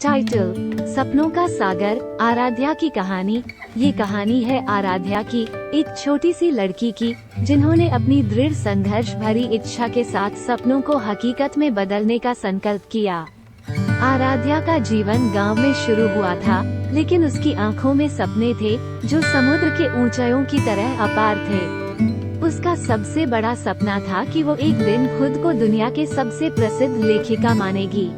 Title: सपनों का सागर, आराध्या की कहानी। ये कहानी है आराध्या की, एक छोटी सी लड़की की, जिन्होंने अपनी दृढ़ संघर्ष भरी इच्छा के साथ सपनों को हकीकत में बदलने का संकल्प किया। आराध्या का जीवन गांव में शुरू हुआ था, लेकिन उसकी आंखों में सपने थे जो समुद्र के ऊंचाइयों की तरह अपार थे। उसका सबसे बड़ा सपना था कि वो एक दिन खुद को दुनिया के सबसे प्रसिद्ध लेखिका मानेगी।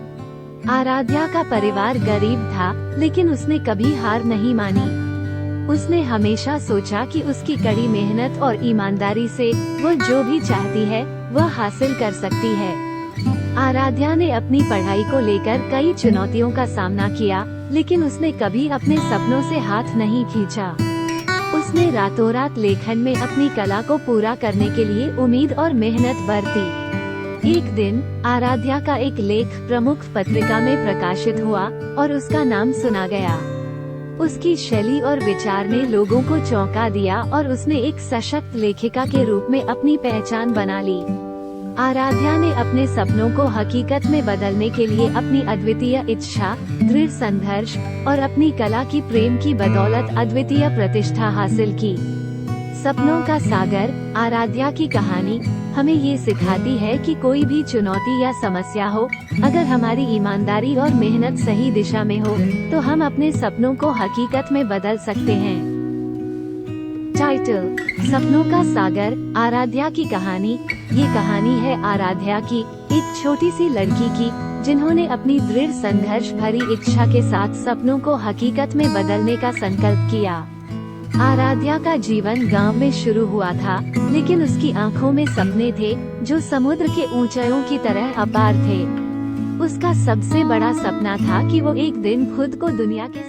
आराध्या का परिवार गरीब था, लेकिन उसने कभी हार नहीं मानी। उसने हमेशा सोचा कि उसकी कड़ी मेहनत और ईमानदारी से वो जो भी चाहती है वह हासिल कर सकती है। आराध्या ने अपनी पढ़ाई को लेकर कई चुनौतियों का सामना किया, लेकिन उसने कभी अपने सपनों से हाथ नहीं खींचा। उसने रातों रात लेखन में अपनी कला को पूरा करने के लिए उम्मीद और मेहनत बरती। एक दिन आराध्या का एक लेख प्रमुख पत्रिका में प्रकाशित हुआ और उसका नाम सुना गया। उसकी शैली और विचार ने लोगों को चौंका दिया और उसने एक सशक्त लेखिका के रूप में अपनी पहचान बना ली। आराध्या ने अपने सपनों को हकीकत में बदलने के लिए अपनी अद्वितीय इच्छा, दृढ़ संघर्ष और अपनी कला की प्रेम की बदौलत अद्वितीय प्रतिष्ठा हासिल की। सपनों का सागर, आराध्या की कहानी हमें ये सिखाती है कि कोई भी चुनौती या समस्या हो, अगर हमारी ईमानदारी और मेहनत सही दिशा में हो, तो हम अपने सपनों को हकीकत में बदल सकते हैं। टाइटल: सपनों का सागर, आराध्या की कहानी। ये कहानी है आराध्या की, एक छोटी सी लड़की की, जिन्होंने अपनी दृढ़ संघर्ष भरी इच्छा के साथ सपनों को हकीकत में बदलने का संकल्प किया। आराध्या का जीवन गांव में शुरू हुआ था, लेकिन उसकी आंखों में सपने थे जो समुद्र के ऊंचाइयों की तरह अपार थे। उसका सबसे बड़ा सपना था कि वो एक दिन खुद को दुनिया के